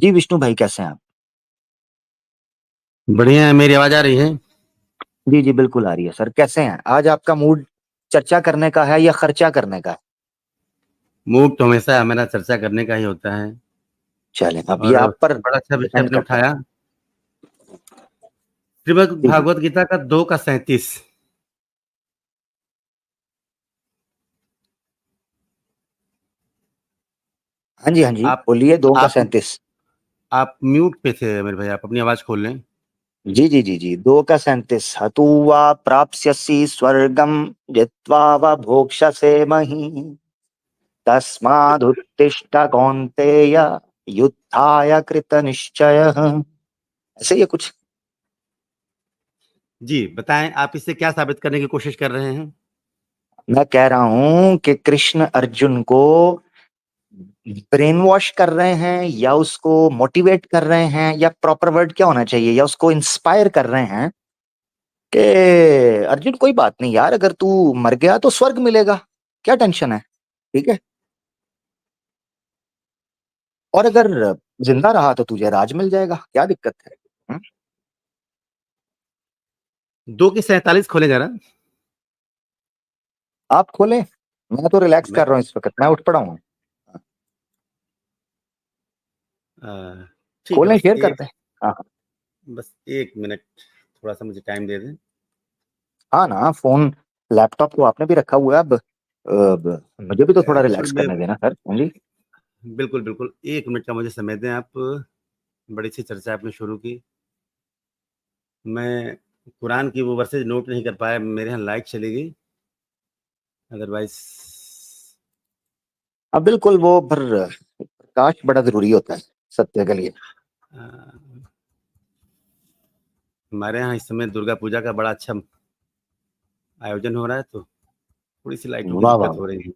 जी विष्णु भाई, कैसे हैं आप? बढ़िया है। मेरी आवाज आ रही है? जी जी बिल्कुल आ रही है सर। कैसे हैं? आज आपका मूड चर्चा करने का है या खर्चा करने का है? मूड तो हमेशा मेरा चर्चा करने का ही होता है। चलें, अब ये और आप पर बड़ा अच्छा विषय डिपेंड आपने करता है। उठाया। श्रीमद् जी जी। भागवत गीता का 2 का 37। हाँ जी हाँ जी, आप बोलिए। 2 का 37। आप म्यूट पे थे मेरे भाई, आप अपनी आवाज खोल लें। जी जी जी जी, 2 का 37। हतु वा प्राप्स्यसि स्वर्गम जित्वा वा भोक्ष्यसे महीम् तस्मादुत्तिष्ठ कौन्तेय युद्धाय कृत निश्चयः। ऐसे ही कुछ। जी बताएं, आप इससे क्या साबित करने की कोशिश कर रहे हैं? मैं कह रहा हूं कि कृष्ण अर्जुन को ब्रेन वॉश कर रहे हैं, या उसको मोटिवेट कर रहे हैं, या प्रॉपर वर्ड क्या होना चाहिए, या उसको इंस्पायर कर रहे हैं कि अर्जुन कोई बात नहीं यार, अगर तू मर गया तो स्वर्ग मिलेगा, क्या टेंशन है, ठीक है। और अगर जिंदा रहा तो तुझे राज मिल जाएगा, क्या दिक्कत है? 2 की 47 खोले जरा। आप खोलें। मैं तो रिलैक्स मैं कर रहा हूँ इस वक्त, मैं उठ पड़ा हूँ। ठीक है। खोलें, शेयर करते हैं। हाँ बस 1 मिनट, थोड़ा सा मुझे टाइम दे दें। हाँ ना, फोन लैपटॉप तो आपने भी रखा हुआ है। अब मुझे भी तो थोड़ा एक्चुअल रिलैक्स में करने देना सर। हाँ जी। बिल्कुल बिल्कुल 1 मिनट का मुझे समय दें आप। बड़ी सी चर्चा आपने शुरू की। मैं कुरान की वो वर्सेज नोट नहीं कर पाया, मेरे यहाँ लाइट चली गई। अदरवाइज अब बिल्कुल वो पर प्रकाश बड़ा जरूरी होता है सत्य के लिए। हमारे यहाँ इस समय दुर्गा पूजा का बड़ा अच्छा आयोजन हो रहा है, तो थोड़ी सी लाइटों की वाह वाह दिक्कत हो वाह। रही है।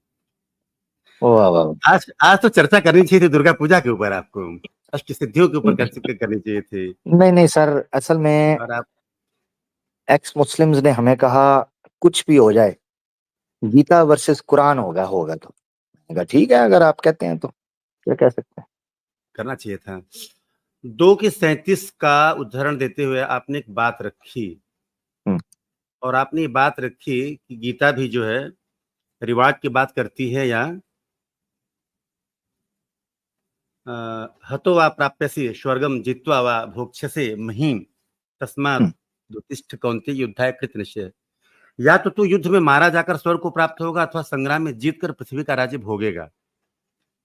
वाह वाह वाह। आज आज तो चर्चा करनी चाहिए थी दुर्गा पूजा के ऊपर, आपको अष्ट सिद्धियों के ऊपर करनी चाहिए थी। नहीं नहीं सर, असल में और आप एक्स मुस्लिम्स ने हमें कहा कुछ भी हो जाए, गीता वर्सेस कुरान होगा होगा तो। मैंने कहा ठीक है, अगर आप कहते हैं तो क्या कह सकते हैं। करना चाहिए था। 2 की 37 का उदाहरण देते हुए आपने एक बात रखी, हम्म और आपने ये बात रखी कि गीता भी जो है रिवाज की बात करती है, या हतो वा प्राप्यसि स्वर्गम जित्वा वा भोक्ष्यसे महीम तस्मात् हम्म उत्तिष्ठ कौन्तेय युद्धाय कृत निश्चय। या तो तू युद्ध में मारा जाकर स्वर्ग को प्राप्त होगा, अथवा संग्राम में जीतकर पृथ्वी का राज्य भोगेगा।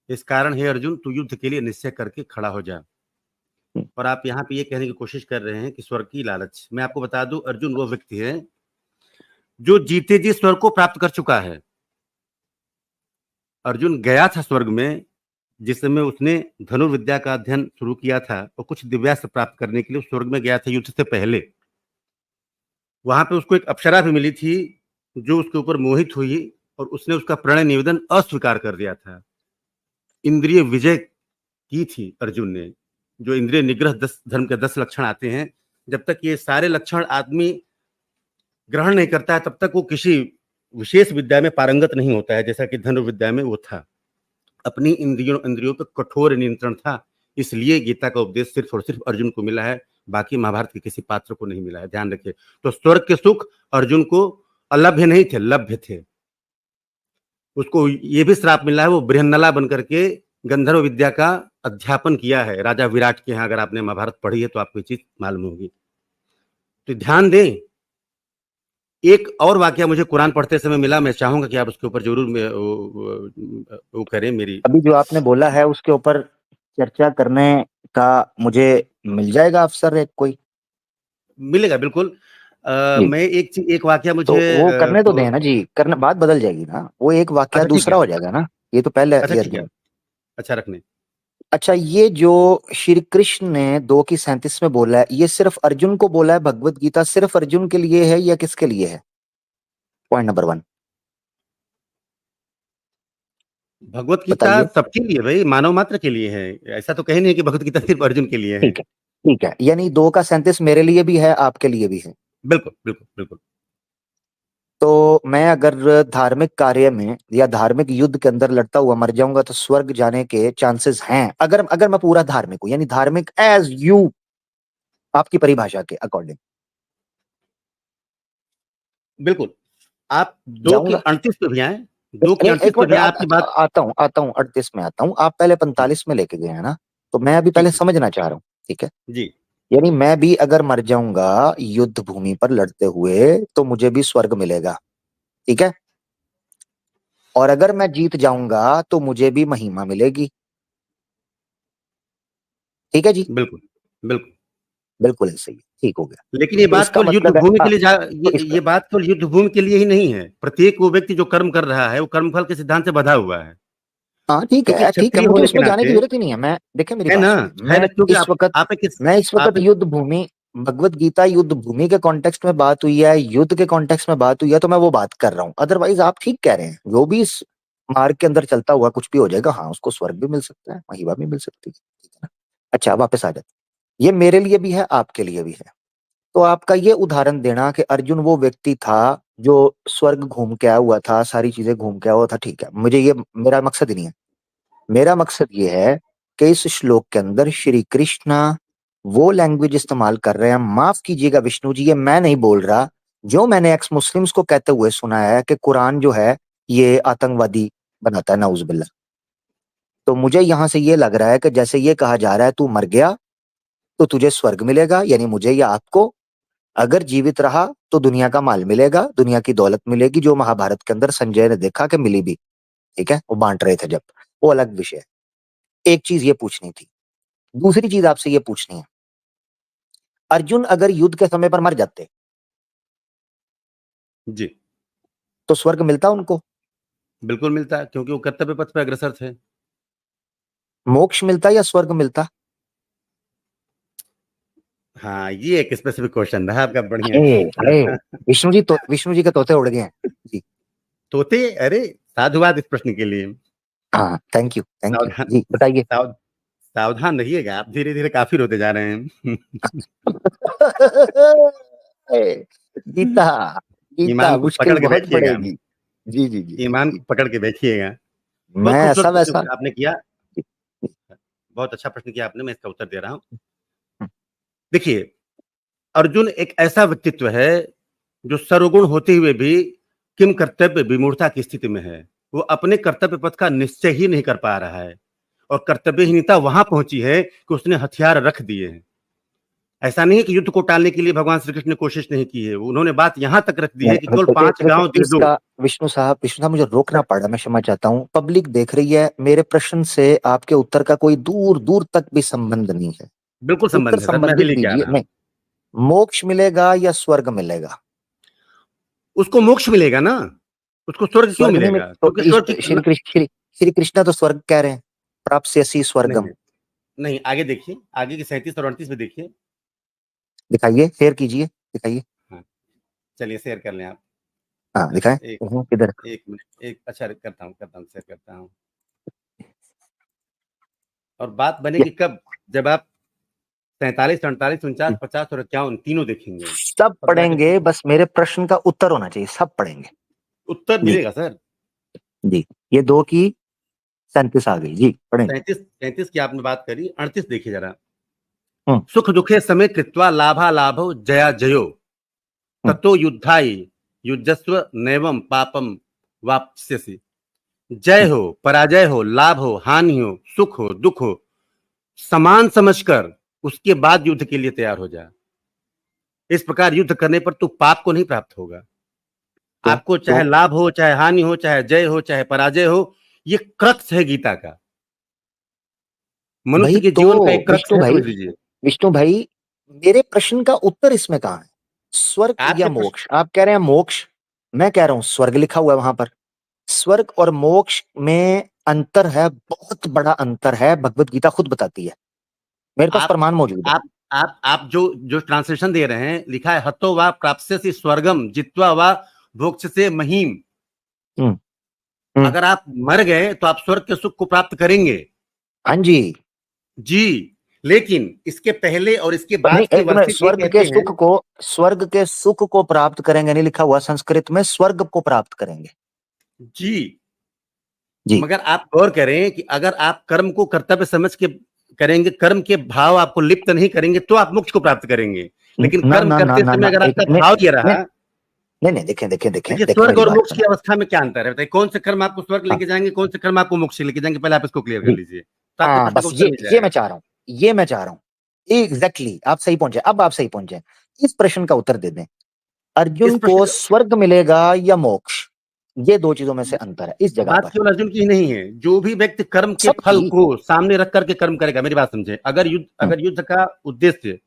इस कारण हे अर्जुन, तू युद्ध के लिए निश्चय करके खड़ा हो जा। हम्म और आप यहाँ पे ये कहने की कोशिश कर रहे हैं कि स्वर्ग की लालच। मैं आपको बता दूं, अर्जुन वो व्यक्ति है जो जीते जी स्वर्ग को प्राप्त कर चुका है। अर्जुन गया था स्वर्ग में जिस समय उसने धनुर्विद्या का अध्ययन शुरू किया था, और कुछ दिव्यास्त्र प्राप्त करने के लिए स्वर्ग में गया था युद्ध से पहले। वहां पे उसको एक अप्सरा भी मिली थी जो उसके ऊपर मोहित हुई, और उसने उसका प्रणय निवेदन अस्वीकार कर दिया था। इंद्रिय विजय की थी अर्जुन ने। जो इंद्रिय निग्रह 10 धर्म के 10 लक्षण आते हैं, जब तक ये सारे लक्षण आदमी ग्रहण नहीं करता है तब तक वो किसी विशेष विद्या में पारंगत नहीं होता है, जैसा कि धनुर्विद्या में वो था। अपनी इंद्रियों इंद्रियों पर कठोर नियंत्रण था। इसलिए गीता का उपदेश सिर्फ और सिर्फ अर्जुन को मिला है, बाकी महाभारत के किसी पात्र को नहीं मिला है, ध्यान रखिए। तो स्वर्ग के सुख अर्जुन को अलभ्य नहीं थे, लभ्य थे। उसको ये भी श्राप मिला है, वो बृहन्नला बन करके गंधर्व विद्या का अध्यापन किया है राजा विराट के यहाँ। अगर आपने महाभारत पढ़ी है तो आपको ये चीज मालूम होगी। तो ध्यान दें। एक और वाक्य मुझे कुरान पढ़ते समय मिला, मैं चाहूंगा कि आप उसके ऊपर जरूर वो करें मेरी। अभी जो आपने बोला है उसके ऊपर चर्चा करने का मुझे मिल जाएगा अवसर एक कोई? मिलेगा बिल्कुल। जी। मैं एक वाक्य तो मुझे वो करने तो दें ना जी, करना बात बदल जाएगी ना, वो एक वाक्य अच्छा ठीक दूसरा है। हो जाएगा ना। ये तो पहले अच्छा ये ठीक है। अर्जुन। अच्छा रखने। अच्छा, ये जो श्री कृष्ण ने 2 की 37 में बोला है, ये सिर्फ अर्जुन को बोला है? भगवत गीता सिर्फ अर्जुन के लिए है या किसके लिए है? पॉइंट नंबर 1 भगवत गीता बताइए। सबके लिए भाई, मानव मात्र के लिए है। ऐसा तो कहीं नहीं है कि भगवत गीता सिर्फ अर्जुन के लिए है। ठीक है, ठीक है, यानी 2 का 37 मेरे लिए भी है, आपके लिए भी है। बिल्कुल बिल्कुल बिल्कुल। तो मैं अगर धार्मिक कार्य में या धार्मिक युद्ध के अंदर लड़ता हुआ मर जाऊंगा तो स्वर्ग जाने के चांसेस हैं, अगर अगर मैं पूरा धार्मिक हूं, यानी धार्मिक एज यू, आपकी परिभाषा के अकॉर्डिंग बिल्कुल। आप 2 की जाऊंगा। 38 पे भी आए, 2 की नहीं 38 एक पे मिनट, भी आए, आपकी बात। आता हूँ 38 में आता हूँ। आप पहले 45 में लेके गए हैं ना, तो मैं अभी पहले ठीक है। समझना चाह रहा हूँ। ठीक है, जी, यानी मैं भी अगर मर जाऊंगा युद्ध भूमि पर लड़ते हुए तो मुझे भी स्वर्ग मिलेगा। ठीक है, और अगर मैं जीत जाऊंगा तो मुझे भी महिमा मिलेगी। ठीक है जी, बिल्कुल, बिल्कुल। बिल्कुल ऐसे ही ठीक हो गया। लेकिन ये तो बात इसका केवल युद्ध मतलब है भूमि के हाँ, लिए तो इसका ये बात केवल युद्ध भूमि के लिए ही नहीं है। प्रत्येक वो व्यक्ति जो कर्म कर रहा है, वो कर्मफल के सिद्धांत से बंधा हुआ है। हाँ क्योंकि ठीक है, क्षत्रिय मुझे होने के उसमें जाने की नाते जरूरत ही नहीं है। मैं देखिए मेरी है बात ना, सुनिए, है ना, क्योंकि आप एक मैं इस वक्त आप एक युद्ध भूमि, भगवत गीता युद्ध भूमि के कॉन्टेक्स्ट में बात हुई है, युद्ध के कॉन्टेक्स्ट में बात हुई है, तो मैं वो बात कर रहा हूँ। अदरवाइज आप ठीक कह रहे हैं, जो भी इस मार्ग के अंदर चलता हुआ कुछ भी हो जाएगा, हाँ उसको स्वर्ग भी मिल सकता है, महिमा भी मिल सकती है। ठीक है ना? अच्छा वापस आ जाते, ये मेरे लिए भी है, आपके लिए भी है। तो आपका ये उदाहरण देना कि अर्जुन वो व्यक्ति था जो स्वर्ग घूम के आया हुआ था, सारी चीजें घूम के आया हुआ था, ठीक है, मुझे ये मेरा मकसद ही नहीं है। मेरा मकसद ये है कि इस श्लोक के अंदर श्री कृष्णा वो लैंग्वेज इस्तेमाल कर रहे हैं, माफ कीजिएगा विष्णु जी, ये मैं नहीं बोल रहा, जो मैंने एक्स मुस्लिम्स को कहते हुए सुना है कि कुरान जो है ये आतंकवादी बनाता है, नाउजुबिल्ला। तो मुझे यहां से ये लग रहा है कि जैसे ये कहा जा रहा है तू मर गया तो तुझे स्वर्ग मिलेगा, यानी मुझे या आपको, अगर जीवित रहा तो दुनिया का माल मिलेगा, दुनिया की दौलत मिलेगी, जो महाभारत के अंदर संजय ने देखा कि मिली भी। ठीक है, वो बांट रहे थे जब, वो अलग विषय है। एक चीज ये पूछनी थी। दूसरी चीज आपसे ये पूछनी है, अर्जुन अगर युद्ध के समय पर मर जाते जी, तो स्वर्ग मिलता उनको? बिल्कुल मिलता है, क्योंकि वो कर्तव्य पथ पे अग्रसर थे। मोक्ष मिलता या स्वर्ग मिलता? हाँ, ये एक स्पेसिफिक क्वेश्चन रहा आपका, बढ़िया। हे हे विष्णु जी, तो विष्णु जी के तोते उड़ गए हैं जी। तोते, अरे साधुवाद इस प्रश्न के लिए। हाँ थैंक यू सावधान, जी, बताइए। सावधान रहिएगा, आप धीरे धीरे काफिर होते जा रहे हैं। गीता, गीता ईमान को मुश्किल पकड़ के बहुत बैठिएगा, पड़ेगी। जी जी जी जी ईमान जी। को पकड़ के बैठिएगा। बहुत मैं खूबसूरत ऐसा प्रश्न वैसा आपने किया, जी, बहुत अच्छा प्रश्न किया आपने, मैं इसका उत्तर दे रहा हूँ। देखिए, अर्जुन एक ऐसा व्यक्तित्व है जो सर्वगुण होते हुए भी किम कर्तव्य विमूढ़ता की स्थिति में है। वो अपने कर्तव्य पथ का निश्चय ही नहीं कर पा रहा है, और कर्तव्यहीनता वहां पहुंची है कि उसने हथियार रख दिए हैं। ऐसा नहीं है कि युद्ध को टालने के लिए भगवान श्री कृष्ण ने कोशिश नहीं की है, उन्होंने बात यहां तक रख दी है कि केवल देखिए 5 गांव दे प्लीज दो। का, विष्णु साहब मुझे रोकना पड़ा, मैं क्षमा चाहता हूँ, पब्लिक देख रही है, मेरे प्रश्न से आपके उत्तर का कोई दूर दूर तक भी संबंध नहीं है। बिल्कुल उत्तर संबंध है सर, मैं अभी संबंधित लेके आ दीजिए। रहा हूँ। नहीं, मोक्ष मिलेगा या स्वर्ग मिलेगा? उसको मोक्ष मिलेगा ना, उसको स्वर्ग क्यों स्वर्ग नहीं मिल मिलेगा? तो क्योंकि स्वर्ग की श्री कृष्णा तो स्वर्ग कह रहे हैं, प्राप्त से नहीं, स्वर्गम। नहीं, नहीं, आगे देखिए, आगे की 37 और 38 में देखिए। दिखाइए, शेयर कीजिए, दिखाइए। हाँ, चलिए शेयर कर लें आप। हाँ दिखाएं। एक किधर? एक मिनट, एक अच्छा करता हूँ, शेयर करता हूँ। और बात ये बनेगी कब? जब आप 47, 48, 49, 50 और 51 तीनों देखेंगे, सब तब जाके पढ़ेंगे, बस मेरे प्रश्न का उत्तर होना चाहिए, सब पढ़ेंगे। उत्तर जी मिलेगा सर। जी, ये 2 की 37 आ गई जी, पढ़ेंगे। 37 की आपने बात करी, 38 देखिए जरा। हम्म सुख दुखे समय कृत्वा लाभा लाभो जया जयो, हम्म ततो युद्धाय युजस्व नैवम पापम वाप्स्यसि। जय हम्म। हो, पराजय हो, लाभ हो, हानि हो, सुख हो, दुख हो, समान समझकर उसके बाद युद्ध के लिए तैयार हो जा। इस प्रकार युद्ध करने पर तू पाप को नहीं प्राप्त होगा। क्यों आपको चाहे क्यों? लाभ हो, चाहे हानि हो, चाहे जय हो, चाहे पराजय हो, ये क्रक्स है गीता का। मनुष्य भाई के तो जीवन का एक क्रक्स विष्णु है, भाई, समझ लीजिए। विष्णु भाई, मेरे प्रश्न का उत्तर इसमें कहाँ है? स्वर्ग या आपके प्रश्न, मोक्ष? आप कह रहे हैं मोक्ष, मैं कह रहा हूं स्वर्ग लिखा हुआ है वहां पर। स्वर्ग और मोक्ष में अंतर है, बहुत बड़ा अंतर है, भगवत गीता खुद बताती है, मेरे पास आप प्रमाण मौजूद है। आप जो जो ट्रांसलेशन दे रहे हैं, लिखा है हतो वा प्राप्स्यसि स्वर्गम जित्वा वा भोक्ष्यसे महीम। हम्म हम्म। अगर आप मर गए तो आप स्वर्ग के सुख को प्राप्त करेंगे। हाँ जी। जी, लेकिन इसके पहले और इसके बाद नहीं, के एक मिनट, वर्सेस ये स्वर्ग के सुख को प्राप्त करेंगे नहीं लिखा हुआ संस्कृत में, स्वर्ग को प्राप्त करेंगे जी। जी। मगर आप गौर करें कि अगर आप कर्म को कर्तव्य समझ के करेंगे, कर्म के भाव आपको लिप्त नहीं करेंगे, तो आप मोक्ष को प्राप्त करेंगे। लेकिन ना कर्म ना ना करते ना समय ना, अगर एक आपका नहीं भाव ये रहा, नहीं नहीं नहीं, देखें देखें देखें देखिए देखें, स्वर्ग मेरी और बात मोक्ष की सुने। अवस्था में क्या अंतर है बताइए, कौन से कर्म आपको स्वर्ग हाँ लेके जाएंगे, कौन से कर्म आपको मोक्ष लेके जाएंगे, पहले आप इसको क्लियर कर जी, लीजिए, तो आपके हाँ प्रश्न का बस उत्तर मिल ये जाएगा। मैं चाह रहा हूँ, ये मैं चाह रहा हूँ। एग्जैक्टली आप सही पहुंचे, अब आप सही पहुंचे। इस प्रश्न का उत्तर दे दें, इस अर्जुन को प्रश्न स्वर्ग मिलेगा या मोक्ष, ये दो चीजों में से अंतर है इस जगह बात पर। केवल अर्जुन की ही नहीं है, जो भी व्यक्ति कर्म के सबकी। फल को सामने रख करके कर्म करेगा, मेरी बात समझे, अगर युद्ध का उद्देश्य,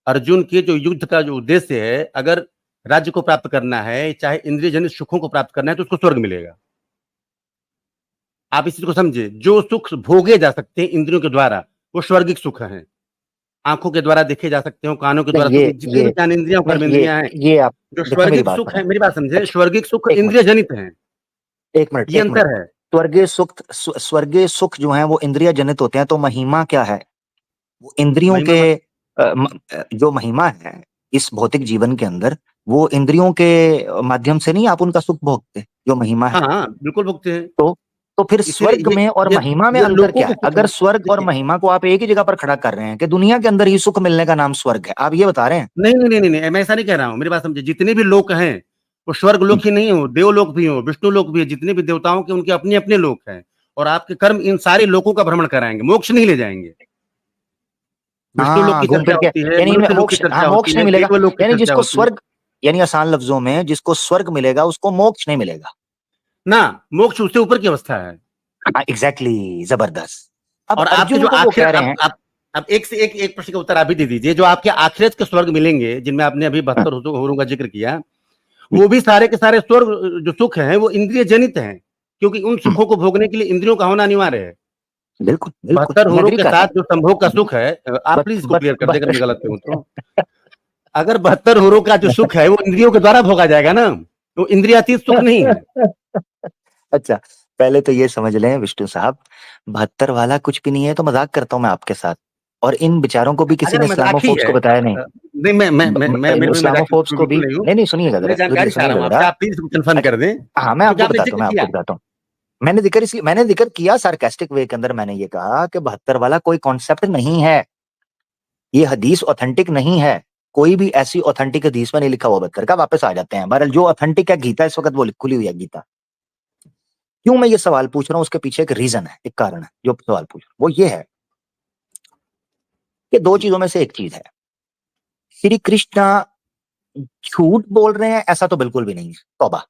अर्जुन के जो युद्ध का जो उद्देश्य है, अगर राज्य को प्राप्त करना है, चाहे इंद्रिय जनित सुखों को प्राप्त करना है, तो उसको स्वर्ग मिलेगा। आप इस चीज को समझे, जो सुख भोगे जा सकते हैं इंद्रियों के द्वारा, वो स्वर्गिक सुख है। आंखों के द्वारा देखे जा सकते हो, कानों के द्वारा नहीं सुख, जितनी भी ये ज्ञानेंद्रियां नहीं, कर्म इंद्रियां हैं, ये आप जो देखो, मेरी स्वर्गिक बात सुख सुने। है, मेरी बात समझे, अच्छा, स्वर्गिक सुख एक मिनट इंद्रिय जनित है, एक मिनट ये एक मिनट, अंतर है। स्वर्गीय सुख जो है वो इंद्रिय जनित होते हैं, तो महिमा क्या है? वो इंद्रियों महिमा के मत जो महिमा है इस भौतिक जीवन के अंदर, वो इंद्रियों के माध्यम से नहीं आप उनका सुख भोगते, जो महिमा है। हाँ बिल्कुल भुगते हैं। तो तो फिर इसीलिए स्वर्ग में और ये महिमा में ये अंतर लोगों क्या के है? सुख अगर है। स्वर्ग और देखिए, महिमा को आप एक ही जगह पर खड़ा कर रहे हैं कि दुनिया के अंदर ही सुख मिलने का नाम स्वर्ग है, आप ये बता रहे हैं? नहीं नहीं नहीं नहीं, मैं ऐसा नहीं कह रहा हूँ, मेरी बात समझे, जितने भी लोक हैं वो स्वर्ग लोक ही नहीं हो, देवलोक भी हो, विष्णु लोक भी है, जितने भी देवताओं के उनके अपने अपने लोक हैं, और आपके कर्म इन सारे लोकों का भ्रमण कराएंगे, मोक्ष नहीं ले जाएंगे। विष्णु लोक हाँ, की घूम चर्चा फिर के, होती है, यानी इनमें मनुष्य लोक की मोक्ष, हाँ चर्चा मोक्ष होती नहीं है, मिलेगा। देवलोक की यानी चर्चा जिसको होती है। स्वर्ग, यानी आसान लफ्जों में जिसको स्वर्ग मिलेगा उसको मोक्ष नहीं मिलेगा। ना, मोक्ष उससे ऊपर की अवस्था है। हाँ एग्जैक्टली, जबरदस्त। अब और आपके जो अर्जुन को वो आखिर कह रहे हैं। अब एक से एक प्रश्न का उत्तर आप भी दे दीजिए, जो आपके आखिरत के स्वर्ग मिलेंगे, जिनमें आपने अभी हाँ, 72 होरों का जिक्र किया, जी, वो भी सारे के सारे स्वर्ग जो सुख हैं वो इंद्रिय जनित हैं, क्योंकि उन हम्म, सुखों को भोगने के लिए इंद्रियों का होना अनिवार्य है। बिल्कुल बिल्कुल, 72 मैं होरों एग्री के कर रहा साथ हूँ। जो संभोग का सुख है, आप बट प्लीज इसको बट क्लियर कर दे अगर बट मैं गलत हूं तो, अगर 72 होरों का जो सुख है वो इंद्रियों के द्वारा भोगा जाएगा ना, तो इंद्रियातीत सुख नहीं है। अच्छा, पहले तो ये समझ लें विष्णु साहब, 72 वाला कुछ भी नहीं है, तो मजाक करता हूँ मैं आपके साथ। और इन बेचारों को भी किसी अगर ने मजाक ही इस्लामोफोब्स है, को बताया नहीं। नहीं मैं भी मजाक इस्लामोफोब्स को भी बिल्कुल नहीं हूँ, नहीं, नहीं सुनिएगा मैं जरा, जानकारी चाह सुनिएगा रहा हूँ जरा। आपसे, आप प्लीज कंफर्म अच्छा, कर दें, हाँ मैं क्योंकि आपको आपने बताता हूँ, जिक्र मैं आपको किया। बताता हूँ। मैंने जिक्र किया सार्केस्टिक वे के अंदर, मैंने ये कहा कि 72 वाला कोई कॉन्सेप्ट नहीं है, ये हदीस ऑथेंटिक नहीं है। कोई भी ऐसी ऑथेंटिक हदीस में नहीं लिखा हुआ 72 का। वापस आ जाते हैं, बहरहाल जो ऑथेंटिक है गीता, इस वक्त वो खुली हुई है गीता। क्यों मैं ये सवाल पूछ रहा हूँ, उसके पीछे एक रीजन है, एक कारण है जो सवाल पूछ रहा हूं। वो ये है कि दो जी चीजों में से एक चीज है, श्री कृष्णा झूठ बोल रहे हैं ऐसा तो बिल्कुल भी नहीं है, तौबा।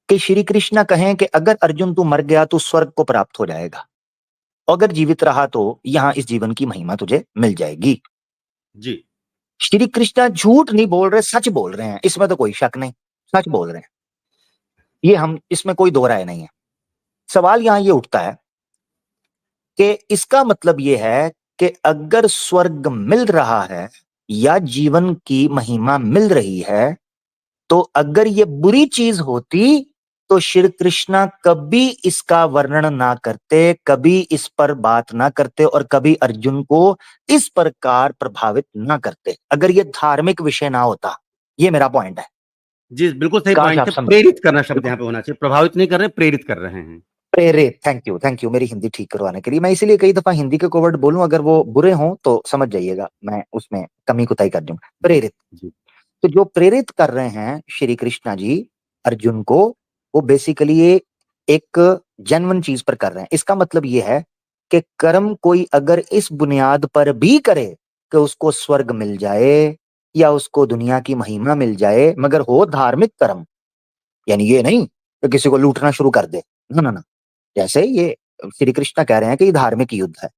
कि श्री कृष्णा कहें कि अगर अर्जुन तू मर गया तो स्वर्ग को प्राप्त हो जाएगा, अगर जीवित रहा तो यहां इस जीवन की महिमा तुझे मिल जाएगी। जी श्री कृष्णा झूठ नहीं बोल रहे, सच बोल रहे हैं, इसमें तो कोई शक नहीं, सच बोल रहे हैं, ये हम, इसमें कोई दो राय नहीं है। सवाल यहां ये उठता है कि इसका मतलब ये है कि अगर स्वर्ग मिल रहा है या जीवन की महिमा मिल रही है, तो अगर ये बुरी चीज होती तो श्री कृष्णा कभी इसका वर्णन ना करते, कभी इस पर बात ना करते, और कभी अर्जुन को इस प्रकार प्रभावित ना करते, अगर ये धार्मिक विषय ना होता। ये मेरा पॉइंट है। जी बिल्कुल सही काश पॉइंट आप है, समझ, प्रेरित करना शब्द बिल्कुल यहाँ पे होना चाहिए, प्रभावित नहीं कर रहे, प्रेरित कर रहे हैं। प्रेरित। थैंक यू मेरी हिंदी ठीक करवाने के लिए। मैं इसीलिए कई दफा हिंदी के कोवर्ड बोलूं, अगर वो बुरे हों तो समझ जाइएगा, मैं उसमें कमी कुताई कर दूंगा। जी प्रेरित, जी तो जो प्रेरित कर रहे हैं श्री कृष्णा जी अर्जुन को, वो बेसिकली ये एक जेन्युइन चीज पर कर रहे हैं। इसका मतलब ये है कि कर्म कोई अगर इस बुनियाद पर भी करे कि उसको स्वर्ग मिल जाए या उसको दुनिया की महिमा मिल जाए, मगर हो धार्मिक कर्म, यानी ये नहीं कि किसी को लूटना शुरू कर दे, ना ना ना। जैसे ये श्री कृष्णा कह रहे हैं कि ये धार्मिक युद्ध है,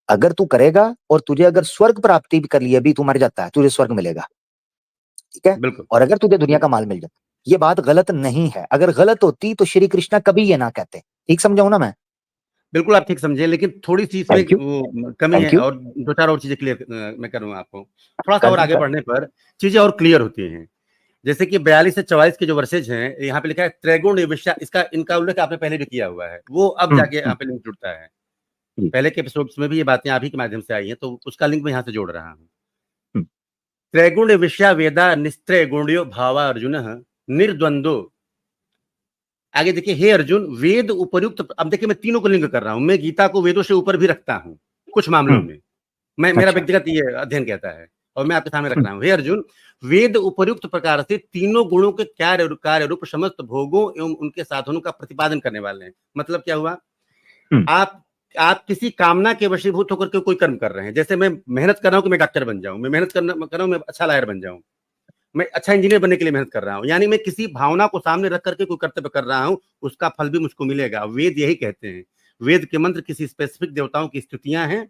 अगर तू करेगा और तुझे अगर स्वर्ग प्राप्ति भी कर लिया, भी तू मर जाता है, तुझे स्वर्ग मिलेगा, ठीक है। बिल्कुल। और अगर तुझे दुनिया का माल मिल जाए, ये बात गलत नहीं है। अगर गलत होती तो श्री कृष्णा कभी ये ना कहते। ठीक समझाऊं ना मैं? बिल्कुल आप ठीक समझे, लेकिन थोड़ी सी इसमें थैंक यू, वो कमी है, थैंक यू। और दो चार और चीजें क्लियर मैं करूंगा आपको, थोड़ा सा कर और दें आगे कर, बढ़ने पर चीजें और क्लियर होती हैं। जैसे कि 42 से 44 के जो वर्सेज हैं, यहाँ पे लिखा है त्रैगुण विषया, इसका इनका उल्लेख आपने पहले भी किया हुआ है, वो अब जाके यहाँ पे लिंक जुड़ता है। पहले के एपिसोड्स में भी ये बातें आप ही के माध्यम से आई हैं, तो उसका लिंक मैं यहाँ से जोड़ रहा हूँ। हम्म। त्रैगुण विषया वेदा निस्त्रय गुण्यो भावा अर्जुन निर्द्वंदो। आगे देखिए, हे अर्जुन वेद उपर्युक्त, अब देखिए मैं तीनों को लिंक कर रहा हूं, मैं गीता को वेदों से ऊपर भी रखता हूं कुछ मामलों में, मैं मेरा अच्छा। व्यक्तिगत ये अध्ययन कहता है और मैं आपके सामने रख रहा हूं। हे अर्जुन, वेद उपर्युक्त प्रकार से तीनों गुणों के कार्य रूप समस्त भोगों एवं उनके साधनों का प्रतिपादन करने वाले हैं। मतलब क्या हुआ, आप किसी कामना के वशीभूत होकर के कोई कर्म कर रहे हैं। जैसे मैं मेहनत कर रहा हूं कि मैं डॉक्टर बन जाऊं, मैं मेहनत कर रहा हूं मैं अच्छा लॉयर बन जाऊं, मैं अच्छा इंजीनियर बनने के लिए मेहनत कर रहा हूं, यानी मैं किसी भावना को सामने रख करके कोई कर्तव्य कर रहा हूं, उसका फल भी मुझको मिलेगा। वेद यही कहते हैं, वेद के मंत्र किसी स्पेसिफिक देवताओं की स्तुतियां हैं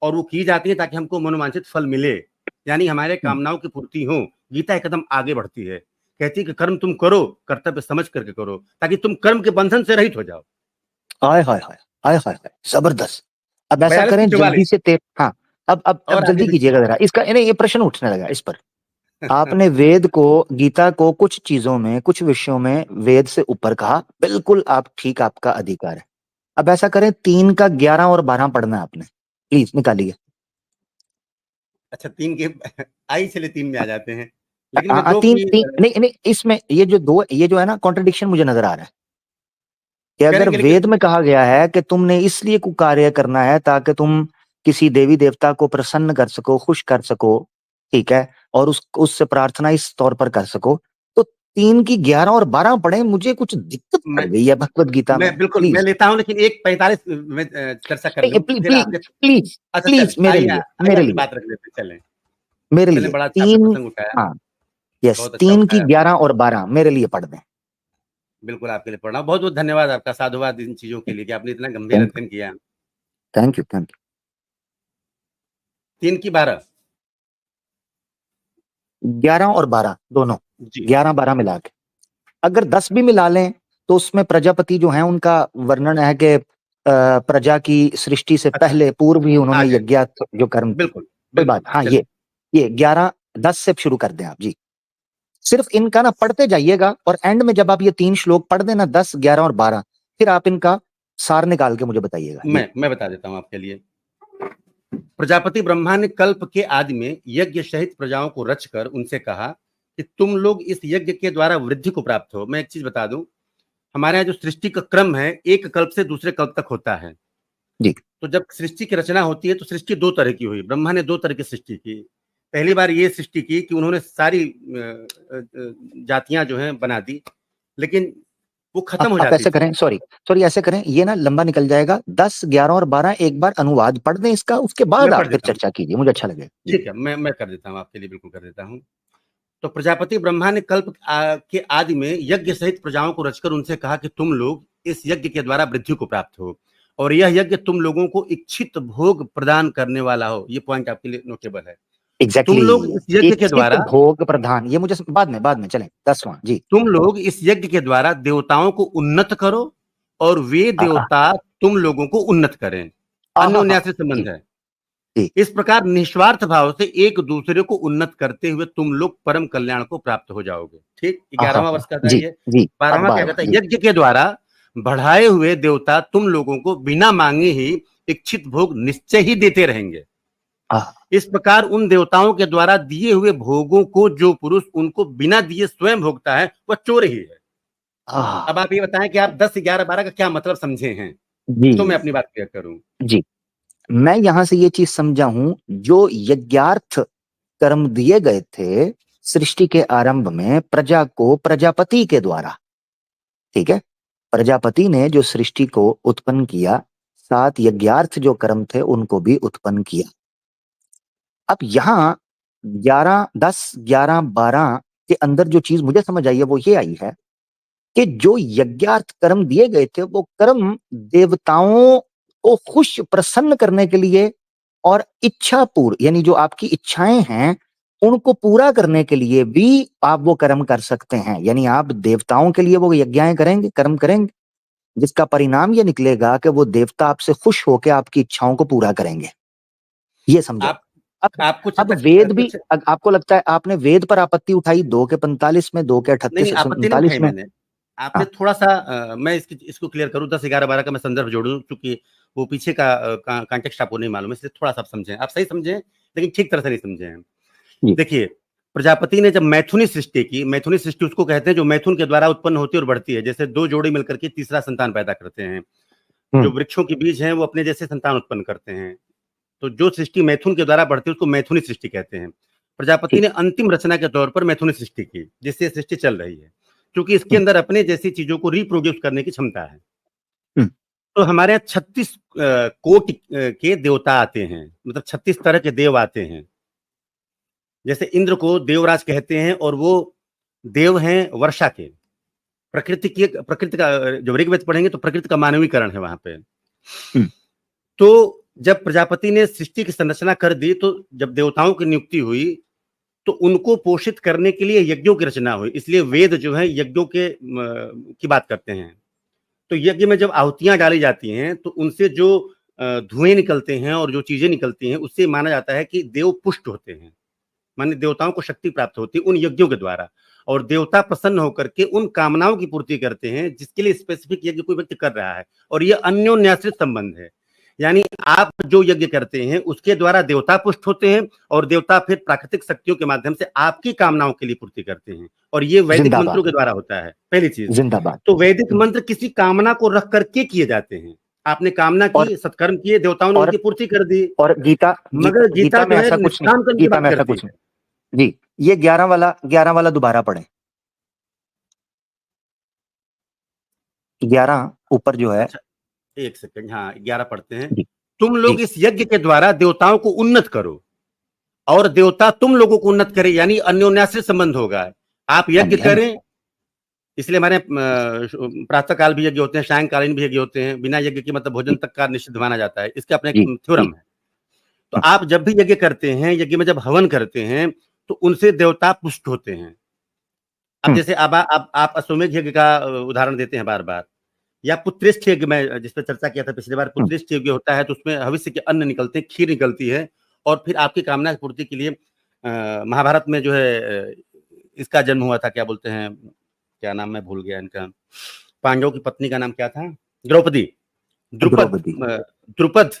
और वो की जाती है ताकि हमको मनोवांछित फल मिले, यानी हमारे कामनाओं की पूर्ति हो। गीता एक कदम आगे बढ़ती है, कहती है कि कर्म तुम करो, कर्तव्य समझ करके करो, ताकि तुम कर्म के बंधन से रहित हो जाओ। हाय हाय हाय हाय हाय, जबरदस्त। अब ऐसा 42 करें की जल्दी 44 से हाँ, अब और आगे जल्दी देखिए। कीजिएगा जरा, इसका नहीं, ये प्रश्न उठने लगा इस पर। आपने वेद को, गीता को कुछ चीजों में, कुछ विषयों में वेद से ऊपर कहा, बिल्कुल आप ठीक, आपका अधिकार है। अब ऐसा करें 3 का 11 और 12 पढ़ना है आपने, प्लीज निकालिए। अच्छा, 3 के आई, चले 3 में आ जाते हैं, लेकिन मैं हाँ, 2 तीन की तीन नहीं नहीं, इसमें ये जो दो, ये जो है ना कॉन्ट्रडिक्शन मुझे नजर आ रहा है कि अगर करेंगे, वेद लेकिन में कहा गया है कि तुमने इसलिए कोई कार्य करना है ताकि तुम किसी देवी देवता को प्रसन्न कर सको, खुश कर सको, ठीक है, और उससे प्रार्थना इस तौर पर कर सको, तो 3 की 11 और 12 पढ़े। मुझे कुछ दिक्कत पड़ मैं गई है भगवत गीता में, बिल्कुल मैं प्लीज। लेता हूं, लेकिन एक 45 में चर्चा कर लूं, प्लीज फिर प्लीज आपके। प्लीज अच्छा प्लीज, चल, मेरे आइए लिए, आइए मेरे आपकी लिए, बात रख लेते हैं, चलें। मेरे चलें, लिए बड़ा अच्छा आपने 3, प्रसंग उठाया, हाँ, यस, बहुत अच्छा 3 की उठाया आपने। 11 और 12 मेरे लिए पढ़ दें। बिल्कुल आपके लिए पढ़ रहा हूं, बहुत बहुत धन्यवाद आपका, साधुवाद इन चीजों के लिए कि आपने इतना गंभीर थैंक अध्ययन किया। थैंक यू थैंक 3 की 12 यू। 11 और 12 दोनों, जी 11-12 मिला के, अगर 10 भी मिला लें तो उसमें प्रजापति जो है उनका वर्णन है कि प्रजा की सृष्टि से अच्छा पहले पूर्व ही आ उन्होंने गए, यज्ञ जो कर्म किए। बिल्कुल कोई बात, बिल्कुल हाँ, चलें। ये 11-10 से शुरू कर दें आप जी। सिर्फ इनका ना पढ़ते जाइएगा और एंड में जब आप ये 3 श्लोक पढ़ देना, 10, 11 और 12, फिर आप इनका सार निकाल के मुझे बताइएगा जी। मैं बता देता हूं आपके लिए। प्रजापति ब्रह्मा ने कल्प के आदि में यज्ञ सहित प्रजाओं को रचकर उनसे कहा कि तुम लोग इस यज्ञ के द्वारा वृद्धि को प्राप्त हो। मैं एक चीज बता दूं, हमारे यहाँ जो सृष्टि का क्रम है, एक कल्प से दूसरे कल्प तक होता है। जी, तो जब सृष्टि की रचना होती है तो सृष्टि 2 तरह की हुई। ब्रह्मा ने 2 तरह की सृष्टि की। पहली बार ये सृष्टि की कि उन्होंने सारी जातियां जो हैं बना दी, लेकिन वो खत्म हो आप जाती ऐसे थी। करें, सॉरी सॉरी, ऐसे करें, ये ना लंबा निकल जाएगा। 10, 11 और 12 एक बार अनुवाद पढ़ दें इसका, उसके बाद मैं आप पढ़ फिर देता हूँ, चर्चा कीजिए, मुझे अच्छा लगेगा जी। ठीक है, मैं कर देता हूँ आपके लिए, बिल्कुल कर देता हूँ। तो प्रजापति ब्रह्मा ने कल्प के आदि में यज्ञ सहित प्रजाओं को रचकर उनसे कहा कि तुम लोग इस यज्ञ के द्वारा वृद्धि को प्राप्त हो और यह यज्ञ तुम लोगों को इच्छित भोग प्रदान करने वाला हो। ये पॉइंट आपके लिए नोटेबल है। तुम एग्जैक्टली लोग इस exactly. यज्ञ के इच्छित द्वारा भोग प्रधान, ये मुझे बाद में चलें, 10वां जी। तुम लोग इस यज्ञ के द्वारा देवताओं को उन्नत करो और वे आहा, देवता तुम लोगों को उन्नत करें। आहा, अन्योन्यास से जी संबंध है। जी, इस प्रकार निस्वार्थ भाव से एक दूसरे को उन्नत करते हुए तुम लोग परम कल्याण को प्राप्त हो जाओगे। ठीक, आहा, 11वां वर्ष कहता है जी ये। जी, अब 12वां क्या 12वां कहता है, जी। यज्ञ के द्वारा बढ़ाए हुए देवता तुम लोगों को बिना मांगे ही इच्छित भोग निश्चय ही देते रहेंगे। आहा, इस प्रकार उन देवताओं के द्वारा दिए हुए भोगों को जो पुरुष उनको बिना दिए स्वयं भोगता है वह चोर ही है। अब आहा, आप ये बताएं कि आप 10, 11, 12 का क्या मतलब समझे हैं, जी तो मैं अपनी बात क्लियर करूं। जी। मैं यहां से ये चीज समझा हूं, जो यज्ञार्थ कर्म दिए गए थे सृष्टि के आरंभ में प्रजा को, प्रजापति के द्वारा, ठीक है, प्रजापति ने जो सृष्टि को उत्पन्न किया, 7 यज्ञार्थ जो कर्म थे उनको भी उत्पन्न किया। अब यहाँ 11, 10, 11, 12 के अंदर जो चीज मुझे समझ आई है वो ये आई है कि जो यज्ञार्थ कर्म दिए गए थे वो कर्म देवताओं को खुश प्रसन्न करने के लिए और इच्छा पूर्ण, यानी जो आपकी इच्छाएं हैं उनको पूरा करने के लिए भी आप वो कर्म कर सकते हैं। यानी आप देवताओं के लिए वो यज्ञाएं करेंगे, कर्म करेंगे, जिसका परिणाम ये निकलेगा कि वो देवता आपसे खुश होकर आपकी इच्छाओं को पूरा करेंगे। ये समझो। आप अब आप कुछ अब तक वेद भी, कुछ आपको लगता है आपने वेद पर आपत्ति उठाई 2 के 45 में, 2 के नहीं 38 नहीं, आपत्ति नहीं उठाई 39 में। मैंने। आपने थोड़ा सा मैं इसको क्लियर करूं, 10, 11, 12 का मैं संदर्भ जोड़ूं, क्योंकि वो पीछे का कॉन्टेक्स्ट आपको नहीं मालूम है, इसलिए थोड़ा सा आप समझें, आप सही समझें लेकिन ठीक तरह से नहीं समझे हैं। देखिए, प्रजापति ने जब मैथुनी सृष्टि की, मैथुनी सृष्टि उसको कहते हैं जो मैथुन के द्वारा उत्पन्न होती है और बढ़ती है, जैसे दो जोड़े मिलकर के तीसरा संतान पैदा करते हैं, जो वृक्षों के बीज हैं वो अपने जैसे संतान उत्पन्न करते हैं, तो जो सृष्टि मैथुन के द्वारा बढ़ती है उसको मैथुनी सृष्टि कहते हैं। प्रजापति ने अंतिम रचना के तौर पर मैथुनी सृष्टि की, जिससे सृष्टि चल रही है, क्योंकि इसके अंदर अपने जैसी चीजों को रिप्रोड्यूस करने की क्षमता है। तो हमारे यहाँ 36 कोटि के देवता आते हैं, मतलब 36 तरह के देव आते हैं। जैसे इंद्र को देवराज कहते हैं और वो देव हैं वर्षा के, प्रकृति का जब ऋग्वेद पढ़ेंगे तो प्रकृति का मानवीकरण है वहां पे। तो जब प्रजापति ने सृष्टि की संरचना कर दी, तो जब देवताओं की नियुक्ति हुई तो उनको पोषित करने के लिए यज्ञों की रचना हुई, इसलिए वेद जो है यज्ञों के की बात करते हैं। तो यज्ञ में जब आहुतियां डाली जाती हैं तो उनसे जो धुएं निकलते हैं और जो चीजें निकलती हैं, उससे माना जाता है कि देव पुष्ट होते हैं, माने देवताओं को शक्ति प्राप्त होती है उन यज्ञों के द्वारा, और देवता प्रसन्न होकर के उन कामनाओं की पूर्ति करते हैं जिसके लिए स्पेसिफिक यज्ञ कोई व्यक्ति कर रहा है, और ये अन्योन्याश्रित संबंध है। यानी आप जो यज्ञ करते हैं उसके द्वारा देवता पुष्ट होते हैं और देवता फिर प्राकृतिक शक्तियों के माध्यम से आपकी कामनाओं के लिए पूर्ति करते हैं, और ये वैदिक मंत्रों के द्वारा होता है। पहली चीज, तो वैदिक मंत्र किसी कामना को रख करके किए जाते हैं। आपने कामना की, सत्कर्म किए, देवताओं ने उनकी पूर्ति कर दी। और मगर गीता में ऐसा कुछ नहीं, गीता में ऐसा कुछ नहीं जी। ये 11 वाला दोबारा पढ़े, 11 ऊपर जो है। एक सेकंड, हाँ 11 पढ़ते हैं। तुम लोग इस यज्ञ के द्वारा देवताओं को उन्नत करो और देवता तुम लोगों को उन्नत करे, यानी अन्योन्याश्रित संबंध होगा। आप यज्ञ करें, इसलिए हमारे प्रातः काल भी यज्ञ होते हैं, सायंकालीन भी यज्ञ होते हैं, बिना यज्ञ के मतलब भोजन तक का निषिद्ध माना जाता है, इसका अपना एक थ्योरम है। तो आप जब भी यज्ञ करते हैं, यज्ञ में जब हवन करते हैं तो उनसे देवता पुष्ट होते हैं। अब जैसे अब आप अश्वमेध यज्ञ का उदाहरण देते हैं बार बार, या पुत्रेष्ठ यज्ञ में जिस पर चर्चा किया था पिछली बार, पुत्रेष्ठ यज्ञ होता है तो उसमें भविष्य के अन्न निकलते हैं, खीर निकलती है, और फिर आपकी कामना की पूर्ति के लिए महाभारत में जो है इसका जन्म हुआ था, क्या बोलते हैं, क्या नाम मैं भूल गया इनका, पांडवों की पत्नी का नाम क्या था, द्रौपदी, द्रुपद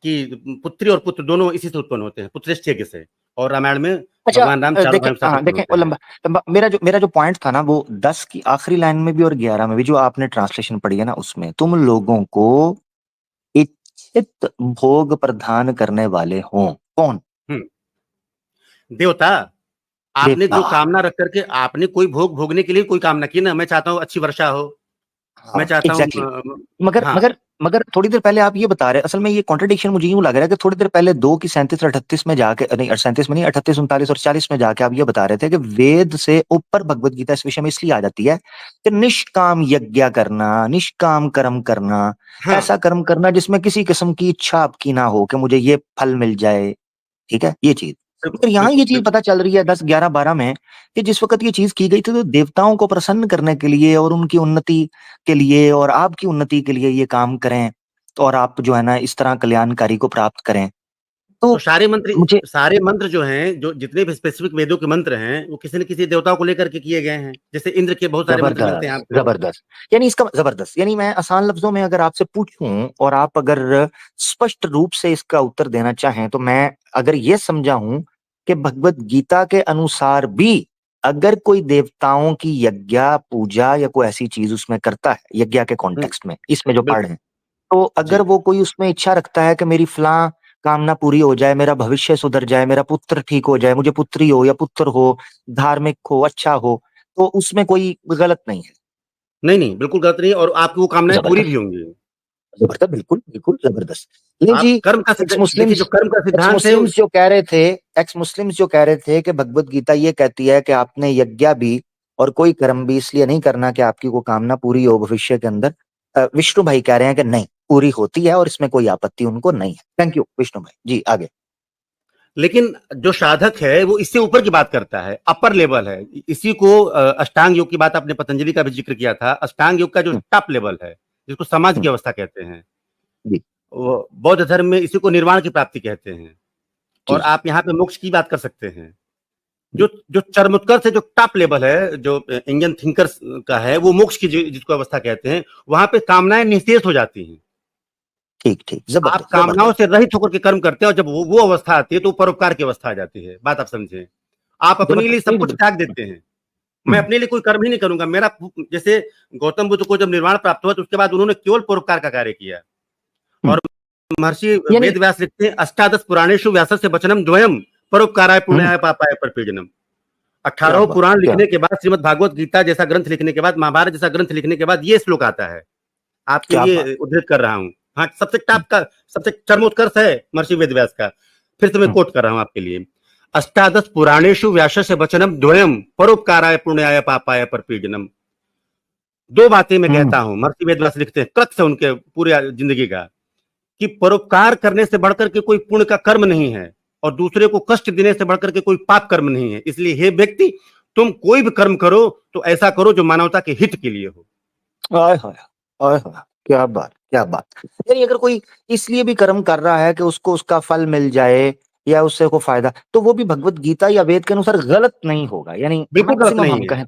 की पुत्री और पुत्र दोनों इसी से उत्पन्न होते हैं, पुत्रेष्ठ यज्ञ से। और रामायण में भगवान राम देखें लंबा मेरा जो पॉइंट था ना, वो 10 की आखिरी लाइन में भी और 11 में भी जो आपने ट्रांसलेशन पढ़ी है ना, उसमें तुम लोगों को इच्छित भोग प्रदान करने वाले हों, कौन? देवता। आपने जो कामना रख करके आपने कोई भोग भोगने के लिए कोई कामना की ना, मैं चाहता हूँ अच्छी वर्षा हो, मैं चाहता हूँ, मगर थोड़ी देर पहले आप ये बता रहे, असल में ये कॉन्ट्रडिक्शन मुझे यूं लग रहा है कि थोड़ी देर पहले 2 की 37 और 38 में जाके, नहीं 37 में नहीं, 38, 39 और 40 में जाके आप ये बता रहे थे कि वेद से ऊपर भगवत गीता इस विषय में इसलिए आ जाती है कि निष्काम यज्ञ करना, निष्काम कर्म करना, ऐसा कर्म करना जिसमें किसी किस्म की इच्छा आपकी ना हो कि मुझे ये फल मिल जाए, ठीक है, ये चीज। मगर यहाँ ये चीज पता चल रही है 10, 11, 12 में कि जिस वक्त ये चीज की गई थी तो देवताओं को प्रसन्न करने के लिए और उनकी उन्नति के लिए और आपकी उन्नति के लिए ये काम करें, और आप जो है ना इस तरह कल्याणकारी को प्राप्त करें। तो सारे मंत्र जो हैं, जो जितने भी स्पेसिफिक वेदों के मंत्र हैं, वो किसी न किसी देवताओं को लेकर के किए गए हैं। जैसे इंद्र के बहुत सारे मंत्र मिलते हैं आपको। जबरदस्त, यानी इसका जबरदस्त, यानी मैं आसान लफ्जों में अगर आपसे पूछूं और आप अगर स्पष्ट रूप से इसका उत्तर देना चाहें, तो मैं अगर ये समझा हूं कि भगवत गीता के अनुसार भी अगर कोई देवताओं की यज्ञ पूजा या कोई ऐसी चीज उसमें करता है, यज्ञ के कॉन्टेक्स्ट में, इसमें जो पढ़ है, तो अगर वो कोई उसमें इच्छा रखता है कि मेरी फलां कामना पूरी हो जाए, मेरा भविष्य सुधर जाए, मेरा पुत्र ठीक हो जाए, मुझे पुत्री हो या पुत्र हो, धार्मिक हो, अच्छा हो, तो उसमें कोई गलत नहीं है। नहीं, बिल्कुल गलत नहीं, और आपकी वो कामनाएं पूरी भी होंगी। जबरदस्त, बिल्कुल बिल्कुल जबरदस्त। लेकिन जी एक्स मुस्लिम्स जो कह रहे थे कि भगवत गीता ये कहती है कि आपने यज्ञ भी और कोई कर्म भी इसलिए नहीं करना कि आपकी को कामना पूरी हो भविष्य के अंदर, विष्णु भाई कह रहे हैं कि नहीं, पूरी होती है और इसमें कोई आपत्ति उनको नहीं है। थैंक यू विष्णु भाई जी, आगे। लेकिन जो साधक है वो इससे ऊपर की बात करता है, अपर लेवल है। इसी को अष्टांग योग की बात आपने पतंजलि का भी जिक्र किया था। अष्टांग योग का जो टॉप लेवल है, जिसको समाज की अवस्था कहते हैं, वो बौद्ध धर्म में इसी को निर्वाण की प्राप्ति कहते हैं। और आप यहाँ पे मोक्ष की बात कर सकते हैं। जो जो चरमोत्कर्ष है, जो टॉप लेवल है, जो इंडियन थिंकर्स का है, वो मोक्ष की जिसको अवस्था कहते हैं, वहां पे कामनाएं निःशेष हो जाती हैं। ठीक ठीक, आप जबरदस्त कामनाओं से रहित होकर के कर्म करते हैं, और जब वो अवस्था आती है तो परोपकार की अवस्था आ जाती है। बात आप समझे? आप अपने लिए सब कुछ त्याग देते हैं। मैं अपने लिए कोई कर्म ही नहीं करूंगा। मेरा, जैसे गौतम बुद्ध को जब निर्वाण प्राप्त हुआ तो उसके बाद उन्होंने केवल परोपकार का कार्य किया। और महर्षि वेद व्यास लिखते हैं, अष्टादश पुराणेषु व्यासस्य वचनम द्वयम् परोपकाराय पुण्याय पापाय परपीडनम। 18 पुराण लिखने के बाद, श्रीमद् भागवत गीता जैसा ग्रंथ लिखने के बाद, महाभारत जैसा ग्रंथ लिखने के बाद ये श्लोक आता है। आपके लिए उद्धृत कर रहा हूं। हाँ, सबसे टॉप का, सबसे चरमोत्कर्ष है महर्षि वेद व्यास का। फिर से मैं कोट कर रहा हूं आपके लिए, अष्टादश पुराणेषु व्यासस्य वचनम द्वयम् परोपकाराय पुण्याय पापाय परपीडनम। दो बातें मैं कहता हूं, महर्षि वेद व्यास लिखते हैं, क्रक्स है उनके पूरे जिंदगी का, कि परोपकार करने से बढ़कर के कोई पुण्य का कर्म नहीं है, और दूसरे को कष्ट देने से बढ़कर के कोई पाप कर्म नहीं है। इसलिए हे व्यक्ति, तुम कोई भी कर्म करो तो ऐसा करो जो मानवता के हित के लिए हो। आय हाय, आय हाय, क्या बात, क्या बात। यानी अगर कोई इसलिए भी कर्म कर रहा है कि उसको उसका फल मिल जाए या उससे को फायदा, तो वो भी भगवत गीता या वेद के अनुसार गलत नहीं होगा। यानी बिल्कुल गलत नहीं हम है। कहें